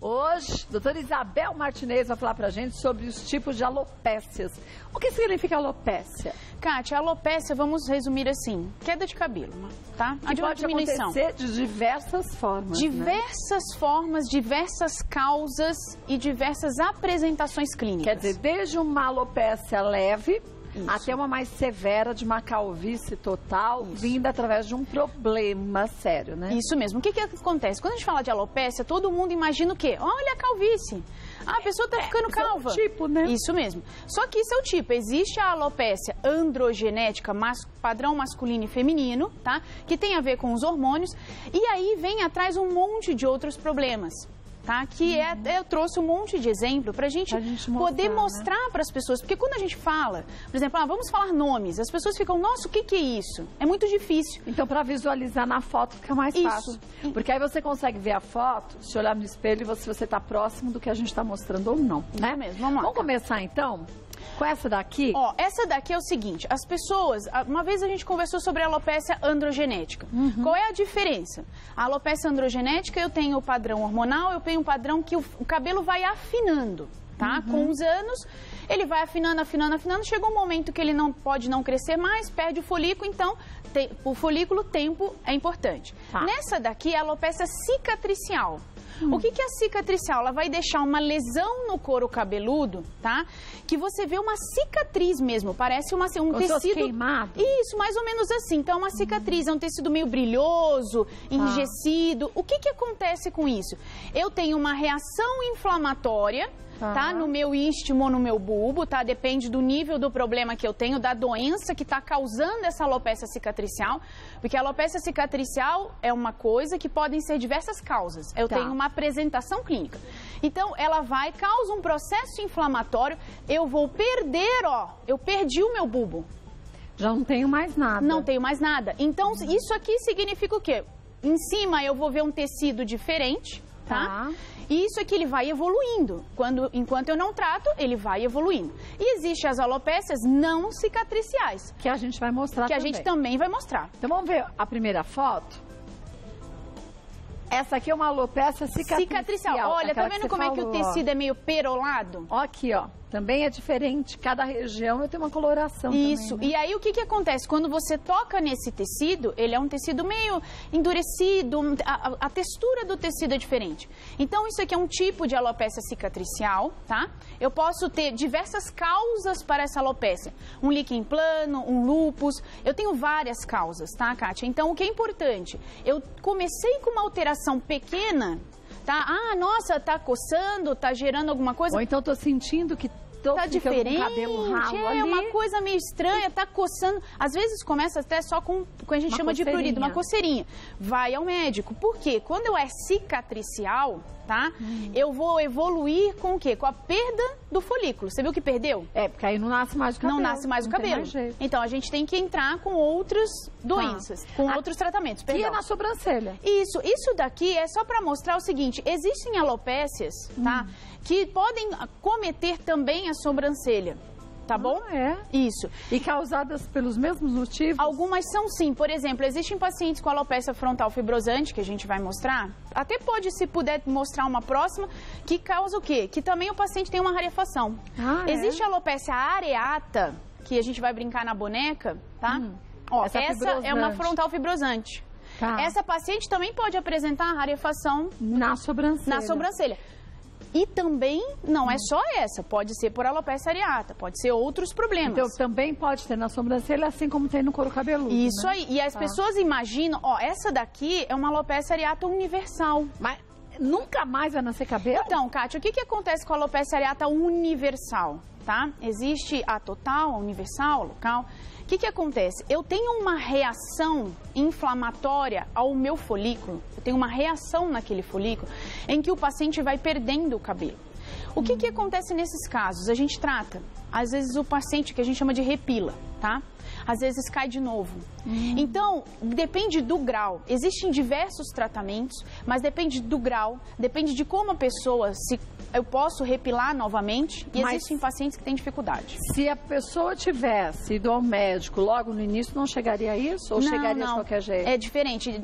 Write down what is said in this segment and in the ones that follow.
Hoje, doutora Isabel Martinez vai falar pra gente sobre os tipos de alopécias. O que significa alopécia? Kátia, a alopécia, vamos resumir assim, queda de cabelo, tá? Que pode acontecer de diversas formas, diversas formas, diversas causas e diversas apresentações clínicas. Quer dizer, desde uma alopécia leve... Isso. Até uma mais severa de uma calvície total, vinda através de um problema sério, né? Isso mesmo. O que acontece? Quando a gente fala de alopécia, todo mundo imagina o quê? Olha a calvície. A pessoa tá ficando calva. Isso é o tipo, né? Isso mesmo. Só que isso é o tipo. Existe a alopécia androgenética, padrão masculino e feminino, tá? Que tem a ver com os hormônios. E aí vem atrás um monte de outros problemas. Tá? Que eu trouxe um monte de exemplo pra gente poder mostrar para as pessoas. Porque quando a gente fala, por exemplo, vamos falar nomes, as pessoas ficam, nossa, o que é isso? É muito difícil. Então, para visualizar na foto fica mais fácil. Porque aí você consegue ver a foto, se olhar no espelho e você tá próximo do que a gente está mostrando ou não, né? Mesmo. Vamos lá. Vamos começar então com essa daqui? Ó, essa daqui é o seguinte, as pessoas, uma vez a gente conversou sobre a alopecia androgenética. Qual é a diferença? A alopecia androgenética, eu tenho o padrão hormonal, eu tenho um padrão que o cabelo vai afinando, tá? Com os anos, ele vai afinando, chega um momento que ele não pode não crescer mais, perde o folículo, então o folículo, tempo é importante. Nessa daqui é a alopecia cicatricial. O que é a cicatricial? Ela vai deixar uma lesão no couro cabeludo, tá? Que você vê uma cicatriz mesmo, parece um tecido queimado. Isso, mais ou menos assim. Então, uma cicatriz é um tecido meio brilhoso, enrijecido. O que acontece com isso? Eu tenho uma reação inflamatória, tá? No meu istmo ou no meu bulbo, tá? Depende do nível do problema que eu tenho, da doença que está causando essa alopecia cicatricial. Porque a alopecia cicatricial é uma coisa que podem ser diversas causas. Eu tenho uma apresentação clínica. Então, ela causa um processo inflamatório, eu vou perder, eu perdi o meu bulbo. Já não tenho mais nada. Não tenho mais nada. Então, isso aqui significa o quê? Em cima eu vou ver um tecido diferente, tá? E isso aqui ele vai evoluindo. Enquanto eu não trato, ele vai evoluindo. E existem as alopécias não cicatriciais. Que a gente vai mostrar também. Que a gente também vai mostrar. Então vamos ver a primeira foto. Essa aqui é uma alopécia cicatricial. Olha, tá vendo como é que o tecido é meio perolado? Ó aqui, ó. Também é diferente. Cada região eu tenho uma coloração. Isso. Também, né? E aí o que acontece? Quando você toca nesse tecido, ele é um tecido meio endurecido, a textura do tecido é diferente. Então isso aqui é um tipo de alopécia cicatricial, tá? Eu posso ter diversas causas para essa alopécia. Um líquen plano, um lúpus. Eu tenho várias causas, tá, Kátia? Então o que é importante? Eu comecei com uma alteração pequena, tá? Nossa, tá coçando, tá gerando alguma coisa. Ou então tô sentindo que tá diferente, com o cabelo ralo ali. Uma coisa meio estranha, tá coçando. Às vezes começa até só com o que a gente chama de prurido, uma coceirinha. Vai ao médico. Por quê? Quando eu é cicatricial, tá? Eu vou evoluir com o quê? Com a perda do folículo. Você viu que perdeu? Porque aí não nasce mais o cabelo. Não nasce mais o cabelo. Então a gente tem que entrar com outras doenças, com outros tratamentos. E é na sobrancelha. Isso daqui é só para mostrar o seguinte, existem alopécias, tá? Que podem cometer também a sobrancelha, tá bom? Isso. E causadas pelos mesmos motivos? Algumas são sim. Por exemplo, existem pacientes com alopecia frontal fibrosante, que a gente vai mostrar. Até pode, se puder mostrar uma próxima, que causa o quê? Que também o paciente tem uma rarefação. Existe a alopecia areata, que a gente vai brincar na boneca, tá? Ó, essa é uma frontal fibrosante. Essa paciente também pode apresentar rarefação na sobrancelha. E também não é só essa, pode ser por alopecia areata, pode ser outros problemas. Então também pode ter na sobrancelha, assim como tem no couro cabeludo. Isso aí, e as pessoas imaginam, essa daqui é uma alopecia areata universal. Mas nunca mais vai nascer cabelo? Então, Kátia, o que acontece com a alopecia areata universal, tá? Existe a total, a universal, a local. O que acontece? Eu tenho uma reação inflamatória ao meu folículo, eu tenho uma reação naquele folículo em que o paciente vai perdendo o cabelo. O que acontece nesses casos? A gente trata, às vezes o paciente que a gente chama de repila, tá? Às vezes cai de novo. Então, depende do grau. Existem diversos tratamentos, mas depende do grau, depende de como a pessoa se eu posso repilar novamente e existem pacientes que têm dificuldade. Se a pessoa tivesse ido ao médico logo no início, não chegaria a isso? Ou chegaria de qualquer jeito? É diferente,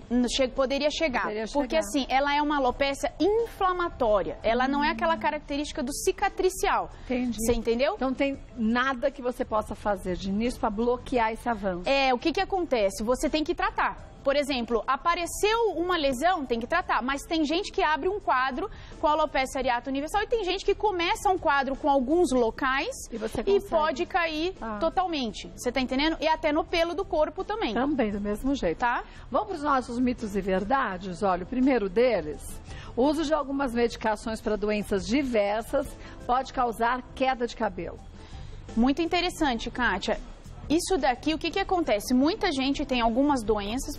poderia chegar. Porque assim, ela é uma alopécia inflamatória. Ela não é aquela característica do cicatricial. Entendi. Você entendeu? Então tem nada que você possa fazer de início para bloquear esse avanço. O que acontece? Você tem que tratar. Por exemplo, apareceu uma lesão, tem que tratar. Mas tem gente que abre um quadro com alopecia areata universal e tem gente que começa um quadro com alguns locais e pode cair totalmente. Você tá entendendo? E até no pelo do corpo também. Também, do mesmo jeito. Tá? Vamos para os nossos mitos e verdades? Olha, o primeiro deles, o uso de algumas medicações para doenças diversas pode causar queda de cabelo. Muito interessante, Kátia. Isso daqui, o que acontece? Muita gente tem algumas doenças,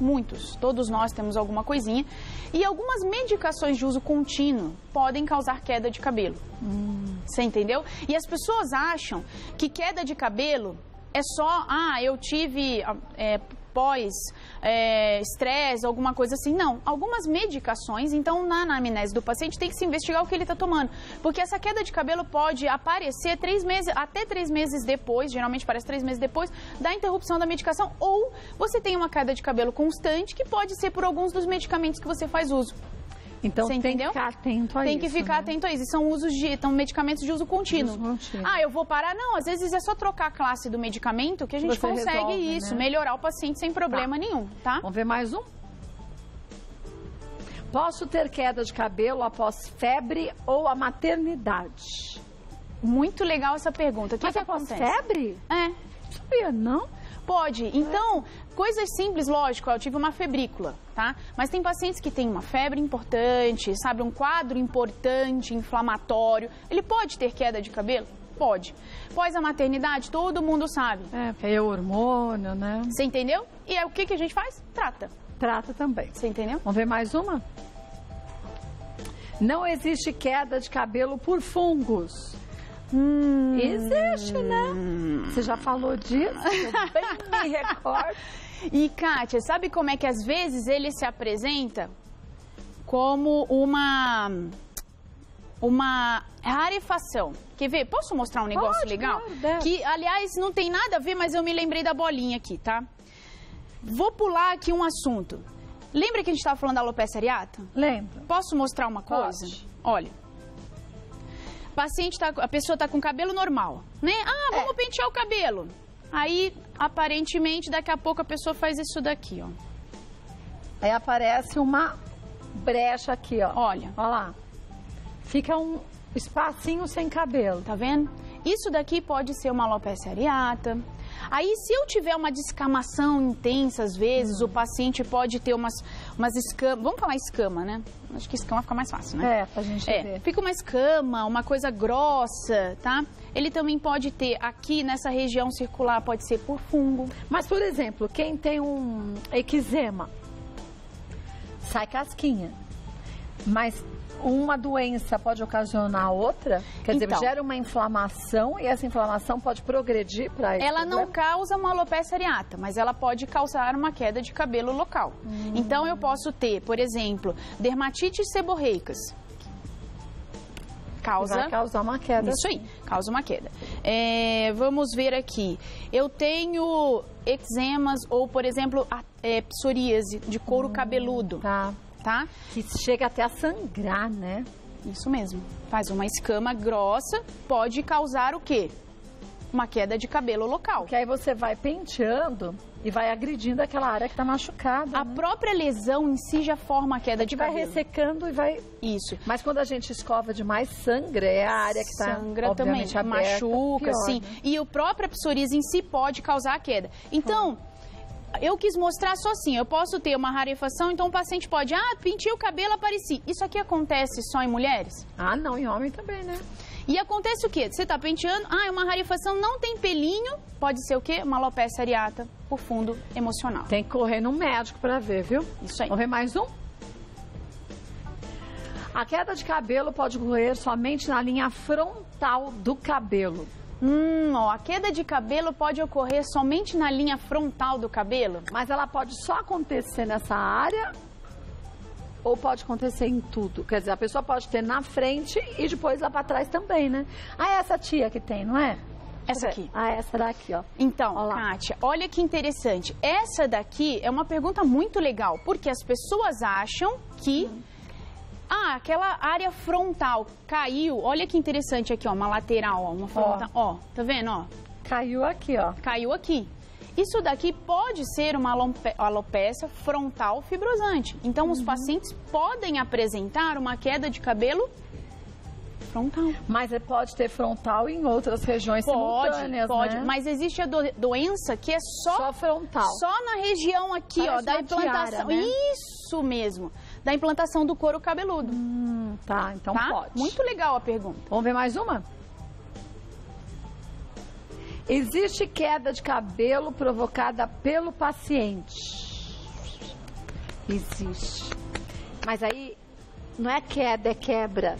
todos nós temos alguma coisinha, e algumas medicações de uso contínuo podem causar queda de cabelo. Você entendeu? E as pessoas acham que queda de cabelo é só, eu tive estresse, alguma coisa assim. Não, algumas medicações, então na anamnese do paciente tem que se investigar o que ele está tomando. Porque essa queda de cabelo pode aparecer até 3 meses depois, geralmente parece 3 meses depois, da interrupção da medicação, ou você tem uma queda de cabelo constante, que pode ser por alguns dos medicamentos que você faz uso. Então tem que ficar atento a isso. Tem que ficar atento a isso. São medicamentos de uso contínuo. Eu vou parar? Não, às vezes é só trocar a classe do medicamento que a gente consegue melhorar o paciente sem problema nenhum, tá? Vamos ver mais um? Posso ter queda de cabelo após febre ou a maternidade? Muito legal essa pergunta. O que acontece? Febre? Sabia, não? Pode. Então, coisas simples, lógico, eu tive uma febrícula, tá? Mas tem pacientes que têm uma febre importante, sabe, um quadro importante, inflamatório. Ele pode ter queda de cabelo? Pode. Após a maternidade, todo mundo sabe. Porque é hormônio, né? Você entendeu? E aí, o que a gente faz? Trata. Trata também. Você entendeu? Vamos ver mais uma? Não existe queda de cabelo por fungos. Existe, né? Você já falou disso? Eu bem me recordo. E, Kátia, sabe como é que às vezes ele se apresenta como uma rarefação? Quer ver? Posso mostrar um negócio legal? Claro, que, aliás, não tem nada a ver, mas eu me lembrei da bolinha aqui, tá? Vou pular aqui um assunto. Lembra que a gente estava falando da alopecia areata? Lembro. Posso mostrar uma coisa? Pode. Olha. A pessoa está com cabelo normal, né? Vamos pentear o cabelo. Aí, aparentemente, daqui a pouco a pessoa faz isso daqui, ó. Aí aparece uma brecha aqui, ó. Olha. Olha lá. Fica um espacinho sem cabelo. Tá vendo? Isso daqui pode ser uma alopecia areata. Aí, se eu tiver uma descamação intensa, às vezes, o paciente pode ter umas escamas. Vamos falar escama, né? Acho que escama fica mais fácil, né? Pra gente ver. Fica uma escama, uma coisa grossa, tá? Ele também pode ter aqui nessa região circular, pode ser por fungo. Mas, por exemplo, quem tem um eczema, sai casquinha. Mas uma doença pode ocasionar outra? Quer dizer, gera uma inflamação e essa inflamação pode progredir para isso? Ela não causa uma alopecia areata, mas ela pode causar uma queda de cabelo local. Então, eu posso ter, por exemplo, dermatites seborreicas. Vai causar uma queda. Isso aí, causa uma queda. Vamos ver aqui. Eu tenho eczemas ou, por exemplo, psoríase de couro cabeludo. Tá? Que chega até a sangrar, né? Isso mesmo. Faz uma escama grossa, pode causar o quê? Uma queda de cabelo local. Que aí você vai penteando e vai agredindo aquela área que está machucada. A própria lesão em si já forma a queda de cabelo. Vai ressecando e vai... Isso. Mas quando a gente escova demais, sangra. É a área que está, obviamente, também, aberta, machuca, pior, sim. Né? E o próprio psoríase em si pode causar a queda. Então... Eu quis mostrar só assim, eu posso ter uma rarefação, então o paciente pode, pintei o cabelo, apareci. Isso aqui acontece só em mulheres? Não, em homem também, né? E acontece o quê? Você tá penteando, é uma rarefação, não tem pelinho, pode ser o quê? Uma alopecia areata por fundo emocional. Tem que correr no médico pra ver, viu? Isso aí. Vamos ver mais um? A queda de cabelo pode ocorrer somente na linha frontal do cabelo. A queda de cabelo pode ocorrer somente na linha frontal do cabelo? Mas ela pode só acontecer nessa área ou pode acontecer em tudo? Quer dizer, a pessoa pode ter na frente e depois lá para trás também, né? Ah, é essa tia que tem, não é? Essa aqui. Ah, essa daqui, ó. Então, Kátia, olha que interessante. Essa daqui é uma pergunta muito legal, porque as pessoas acham que... aquela área frontal caiu. Olha que interessante aqui, ó, uma lateral, ó, uma frontal. Ó, tá vendo, ó? Caiu aqui, ó. Caiu aqui. Isso daqui pode ser uma alopécia frontal fibrosante. Então, os pacientes podem apresentar uma queda de cabelo frontal. Mas pode ter frontal em outras regiões simultâneas, pode. Né? Mas existe a doença que é só frontal. Só na região aqui, ó, da implantação. Tiara, né? Isso mesmo. Da implantação do couro cabeludo. Tá, então pode. Muito legal a pergunta. Vamos ver mais uma? Existe queda de cabelo provocada pelo paciente? Existe. Mas aí não é queda, é quebra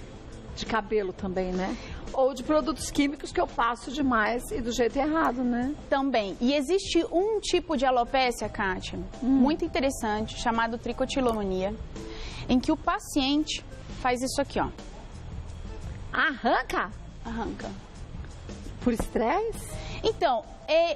de cabelo também, né? Ou de produtos químicos que eu passo demais e do jeito errado, né? Também. E existe um tipo de alopécia, Kátia, muito interessante, chamado tricotilomania, em que o paciente faz isso aqui, ó. Arranca? Arranca. Por estresse? Então,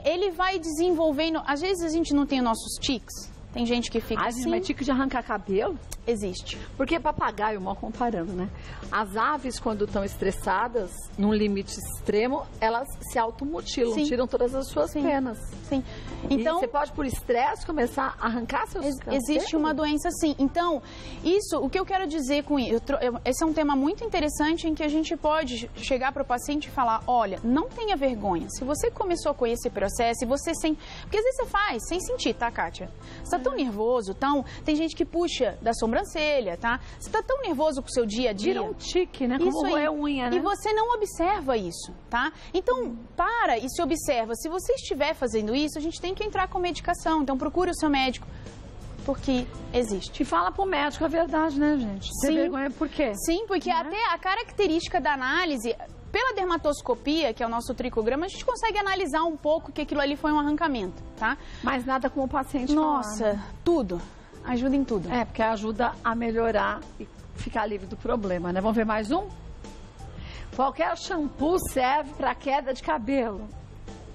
ele vai desenvolvendo... Às vezes a gente não tem os nossos tiques. Tem gente que fica assim... Mas tique de arrancar cabelo? Existe. Porque papagaio, mal comparando, né? As aves, quando estão estressadas, num limite extremo, elas se automutilam, tiram todas as suas penas. Sim. Então, e você pode, por estresse, começar a arrancar seus cabelos? Existe uma doença assim. Então, o que eu quero dizer com isso, esse é um tema muito interessante em que a gente pode chegar para o paciente e falar, olha, não tenha vergonha. Se você começou com esse processo, e você sem... Porque às vezes você faz sem sentir, tá, Kátia? Você tá tão nervoso, tem gente que puxa da sobrancelha, tá? Você tá tão nervoso com o seu dia a dia. Vira um tique, né? Como roer unha, né? E você não observa isso, tá? Então, para e se observa. Se você estiver fazendo isso, a gente tem que entrar com medicação. Então, procure o seu médico, porque existe. E fala pro médico a verdade, né, gente? Sim. Tem vergonha por quê? Sim, porque até a característica da análise... Pela dermatoscopia, que é o nosso tricograma, a gente consegue analisar um pouco que aquilo ali foi um arrancamento, tá? Mas nada como o paciente Nossa, falar, né? tudo. Ajuda em tudo. É, porque ajuda a melhorar e ficar livre do problema, né? Vamos ver mais um? Qualquer shampoo serve para queda de cabelo?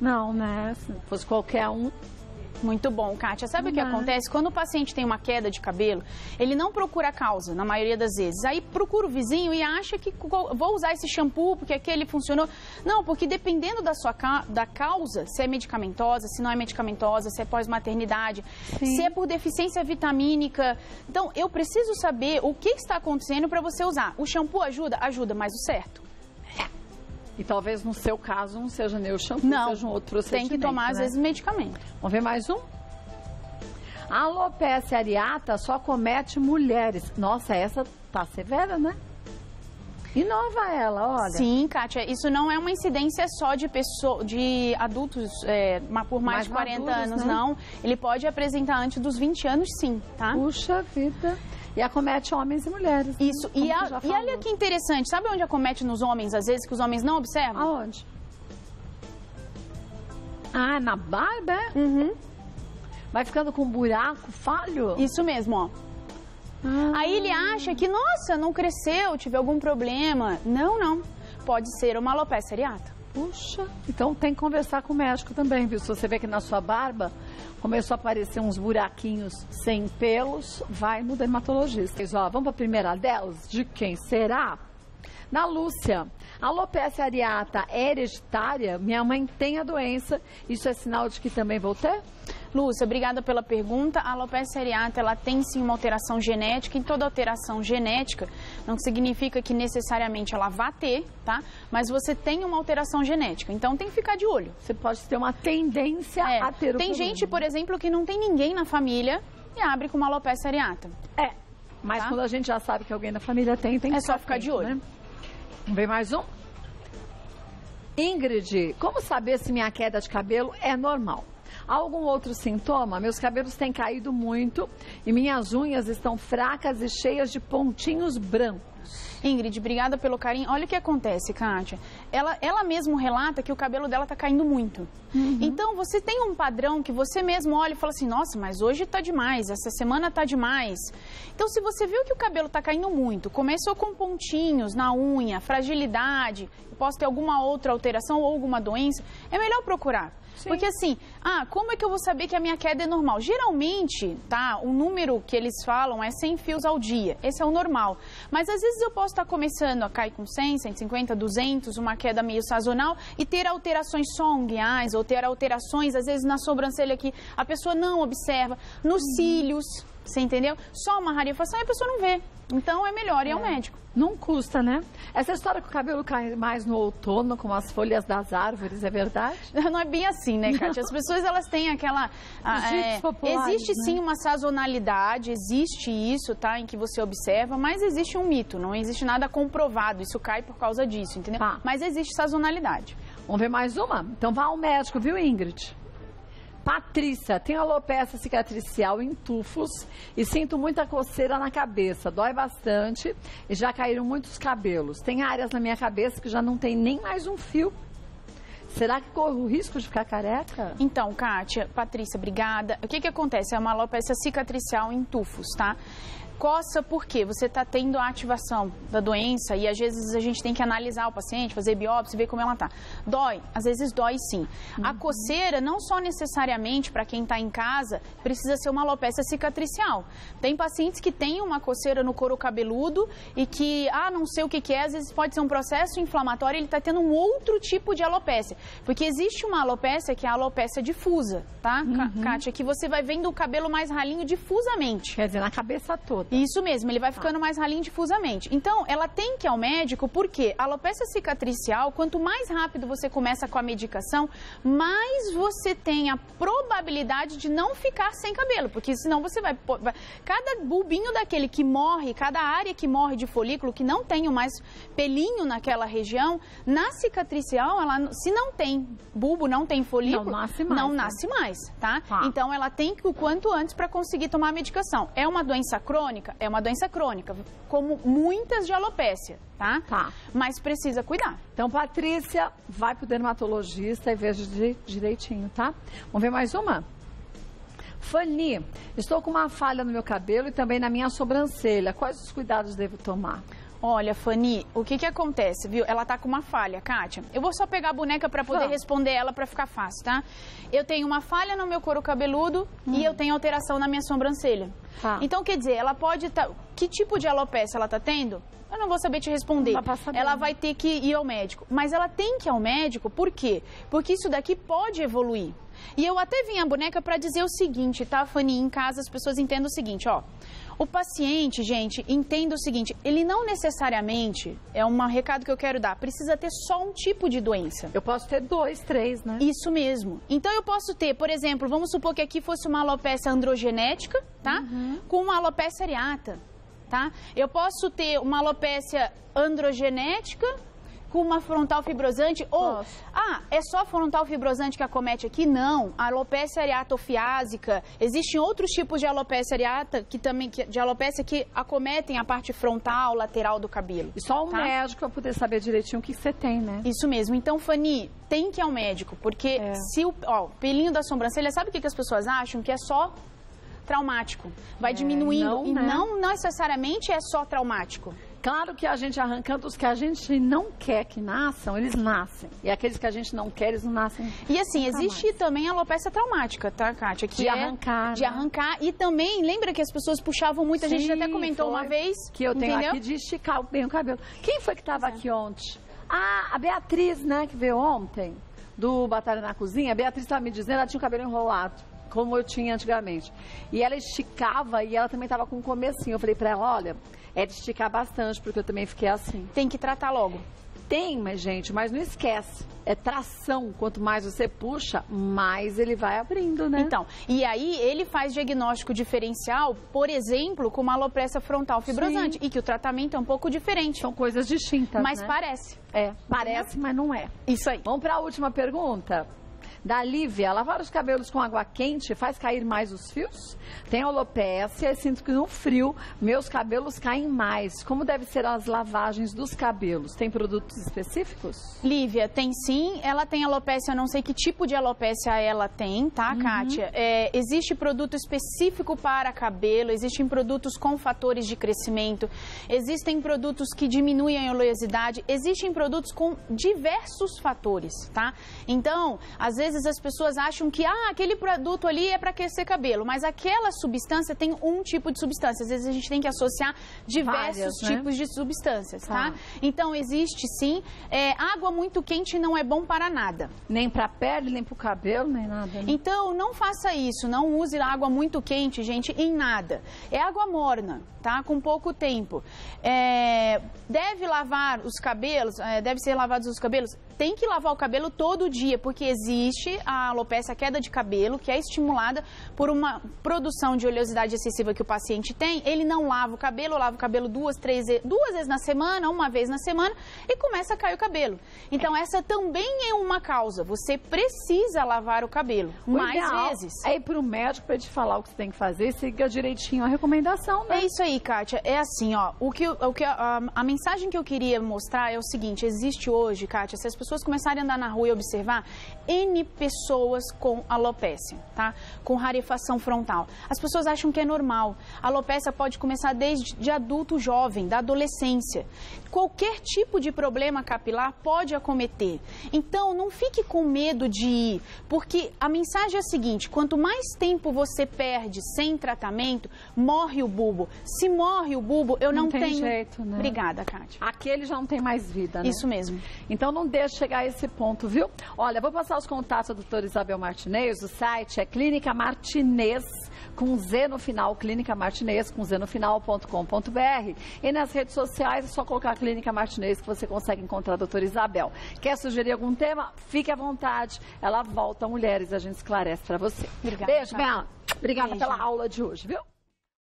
Não, né? Se fosse qualquer um... Muito bom, Kátia. Sabe o que acontece? Quando o paciente tem uma queda de cabelo, ele não procura a causa, na maioria das vezes. Aí procura o vizinho e acha que vou usar esse shampoo porque aquele funcionou. Não, porque dependendo da causa, se é medicamentosa, se não é medicamentosa, se é pós-maternidade, se é por deficiência vitamínica. Então, eu preciso saber o que está acontecendo para você usar. O shampoo ajuda? Ajuda, mas o certo. E talvez no seu caso não seja nem o shampoo, seja um outro procedimento. Tem que tomar, às vezes, medicamento. Vamos ver mais um? A alopécia areata só comete mulheres. Nossa, essa tá severa, né? Inova ela, olha. Sim, Kátia, isso não é uma incidência só de adultos por mais de 40 anos, né? Não. Ele pode apresentar antes dos 20 anos, sim, tá? Puxa vida. E acomete homens e mulheres. Isso. E olha que interessante. Sabe onde acomete nos homens, às vezes, que os homens não observam? Aonde? Ah, na barba, é? Uhum. Vai ficando com um buraco, falho? Isso mesmo, ó. Aí ele acha que, nossa, não cresceu, tive algum problema. Não, não. Pode ser uma alopécia areata. Puxa, então tem que conversar com o médico também, viu? Se você vê que na sua barba começou a aparecer uns buraquinhos sem pelos, vai no dermatologista. Ó, vamos para a primeira delas? De quem será? Na Lúcia. A alopécia areata é hereditária? Minha mãe tem a doença. Isso é sinal de que também vou ter? Lúcia, obrigada pela pergunta. A alopécia areata, ela tem sim uma alteração genética. E toda alteração genética não significa que necessariamente ela vá ter, tá? Mas você tem uma alteração genética. Então tem que ficar de olho. Você pode ter uma tendência a ter o Tem gente, por exemplo, que não tem ninguém na família e abre com uma alopécia areata. Mas quando a gente já sabe que alguém na família tem que só ficar de olho. Né? Vamos ver mais um? Ingrid, como saber se minha queda de cabelo é normal? Há algum outro sintoma? Meus cabelos têm caído muito e minhas unhas estão fracas e cheias de pontinhos brancos. Ingrid, obrigada pelo carinho. Olha o que acontece, Kátia. Ela mesmo relata que o cabelo dela tá caindo muito. Então, você tem um padrão que você mesmo olha e fala assim, nossa, mas hoje tá demais, essa semana tá demais. Então, se você viu que o cabelo tá caindo muito, começou com pontinhos na unha, fragilidade, posso ter alguma outra alteração ou alguma doença, é melhor procurar. Sim. Porque assim, como é que eu vou saber que a minha queda é normal? Geralmente, tá, o número que eles falam é 100 fios ao dia. Esse é o normal. Mas às vezes eu posso estar começando a cair com 100, 150, 200, uma queda meio sazonal e ter alterações só unguiais ou ter alterações, às vezes, na sobrancelha que a pessoa não observa, nos cílios, você entendeu? Só uma rarefação e a pessoa não vê. Então é melhor ir ao médico. Não custa, né? Essa história que o cabelo cai mais no outono, com as folhas das árvores, é verdade? Não é bem assim, né, Kátia? As pessoas, elas têm aquela... existe sim uma sazonalidade, existe isso, tá? Em que você observa, mas existe um mito, não existe nada comprovado. Isso cai por causa disso, entendeu? Mas existe sazonalidade. Vamos ver mais uma? Então vá ao médico, viu, Ingrid? Patrícia, tenho alopecia cicatricial em tufos e sinto muita coceira na cabeça, dói bastante e já caíram muitos cabelos. Tem áreas na minha cabeça que já não tem nem mais um fio. Será que corre o risco de ficar careca? Então, Kátia, Patrícia, obrigada. O que acontece? É uma alopecia cicatricial em tufos, tá? Coça porque você está tendo a ativação da doença e às vezes a gente tem que analisar o paciente, fazer biópsia, ver como ela está. Dói? Às vezes dói sim. A coceira não só necessariamente para quem está em casa precisa ser uma alopecia cicatricial. Tem pacientes que têm uma coceira no couro cabeludo e que, não sei o que é, às vezes pode ser um processo inflamatório e ele está tendo um outro tipo de alopecia. Porque existe uma alopecia que é a alopecia difusa, tá, Kátia? Que você vai vendo o cabelo mais ralinho difusamente. Quer dizer, na cabeça toda. Isso mesmo, ele vai ficando mais ralinho difusamente. Então, ela tem que ir ao médico porque a alopecia cicatricial, quanto mais rápido você começa com a medicação, mais você tem a probabilidade de não ficar sem cabelo. Porque senão você vai... Cada bulbinho daquele que morre, cada área que morre de folículo, que não tem mais pelinho naquela região, na cicatricial, ela, se não tem bulbo, não tem folículo, não nasce mais, tá? Então, ela tem que o quanto antes para conseguir tomar a medicação. É uma doença crônica? É uma doença crônica, como muitas de alopécia, tá? Mas precisa cuidar. Então, Patrícia, vai pro dermatologista e veja direitinho, tá? Vamos ver mais uma? Fanny, estou com uma falha no meu cabelo e também na minha sobrancelha. Quais os cuidados devo tomar? Olha, Fanny, o que acontece, viu? Ela tá com uma falha, Kátia. Eu vou só pegar a boneca para poder responder ela para ficar fácil, tá? Eu tenho uma falha no meu couro cabeludo e eu tenho alteração na minha sobrancelha. Então, quer dizer, ela pode estar... Que tipo de alopecia ela tá tendo? Eu não vou saber te responder. Ela vai ter que ir ao médico. Mas ela tem que ir ao médico, por quê? Porque isso daqui pode evoluir. E eu até vim a boneca para dizer o seguinte, tá, Fanny? Em casa as pessoas entendem o seguinte, ó. O paciente, gente, entenda o seguinte, ele não necessariamente, é um recado que eu quero dar, precisa ter só um tipo de doença. Eu posso ter 2, 3, né? Isso mesmo. Então eu posso ter, por exemplo, vamos supor que aqui fosse uma alopecia androgenética, tá? Com uma alopecia areata, tá? Eu posso ter uma alopecia androgenética com uma frontal fibrosante ou... é só frontal fibrosante que acomete aqui? Não. A alopecia areatofiásica. Existem outros tipos de alopecia areata de alopecia que acometem a parte frontal, lateral do cabelo. E só o médico para poder saber direitinho o que você tem, né? Isso mesmo. Então, Fanny, tem que ir ao médico, porque se o pelinho da sobrancelha, sabe o que as pessoas acham? Que é só traumático. Vai diminuindo. Não necessariamente é só traumático. Claro que a gente arrancando os que a gente não quer que nasçam, eles nascem. E aqueles que a gente não quer, eles não nascem. E assim, existe também a alopecia traumática, tá, Kátia? Que de arrancar. De arrancar. E também, lembra que as pessoas puxavam muito? A gente até comentou uma vez. Que eu tenho aqui de esticar bem o cabelo. Quem foi que estava aqui ontem? A Beatriz, né, que veio ontem, do Batalha na Cozinha. A Beatriz estava me dizendo, ela tinha o cabelo enrolado, como eu tinha antigamente. E ela esticava e ela também estava com um comecinho. Eu falei para ela, olha, é de esticar bastante, porque eu também fiquei assim. Tem que tratar logo. Tem, mas gente, mas não esquece. É tração. Quanto mais você puxa, mais ele vai abrindo, né? Então, e aí ele faz diagnóstico diferencial, por exemplo, com uma alopecia frontal fibrosante. E que o tratamento é um pouco diferente. São coisas distintas, mas parece. Parece, mas não é. Isso aí. Vamos para a última pergunta? Da Lívia, lavar os cabelos com água quente faz cair mais os fios? Tem alopécia e sinto que no frio meus cabelos caem mais. Como devem ser as lavagens dos cabelos? Tem produtos específicos? Lívia, tem sim. Ela tem alopécia, eu não sei que tipo de alopécia ela tem, tá, Kátia? Existe produto específico para cabelo, existem produtos com fatores de crescimento, existem produtos que diminuem a oleosidade, existem produtos com diversos fatores, tá? Então, às vezes as pessoas acham que aquele produto ali é para aquecer cabelo, mas aquela substância tem um tipo de substância. Às vezes a gente tem que associar diversos tipos de substâncias, tá? Então, existe sim. Água muito quente não é bom para nada. Nem para a pele, nem para o cabelo, nem nada. Né? Então, não faça isso. Não use água muito quente, gente, em nada. É água morna, tá? Com pouco tempo. Deve lavar os cabelos, deve ser lavados os cabelos. Tem que lavar o cabelo todo dia, porque existe a alopécia, a queda de cabelo, que é estimulada por uma produção de oleosidade excessiva que o paciente tem. Ele não lava o cabelo, lava o cabelo duas vezes na semana, uma vez na semana, e começa a cair o cabelo. Então, essa também é uma causa. Você precisa lavar o cabelo mais vezes. É ir para o médico para te falar o que você tem que fazer e siga direitinho a recomendação, né? É isso aí, Kátia. É assim, ó. A mensagem que eu queria mostrar é o seguinte: existe hoje, Kátia, se as pessoas começarem a andar na rua e observar, N pessoas com alopécia, tá? Com rarefação frontal. As pessoas acham que é normal. A alopécia pode começar desde adulto jovem, da adolescência. Qualquer tipo de problema capilar pode acometer. Então, não fique com medo de ir, porque a mensagem é a seguinte: quanto mais tempo você perde sem tratamento, morre o bulbo. Se morre o bulbo, eu não tenho jeito, né? Obrigada, Kátia. Aquele já não tem mais vida, né? Isso mesmo. Então, não deixe chegar a esse ponto, viu? Olha, vou passar os contatos da doutora Isabel Martinez. O site é Clínica Martinez, com Z no final, Clínica Martinez, com Z no final.com.br. E nas redes sociais é só colocar Clínica Martinez que você consegue encontrar a doutora Isabel. Quer sugerir algum tema? Fique à vontade. Ela volta, mulheres, a gente esclarece para você. Obrigada. Beijo, Bela. Obrigada Beijo. pela aula de hoje, viu?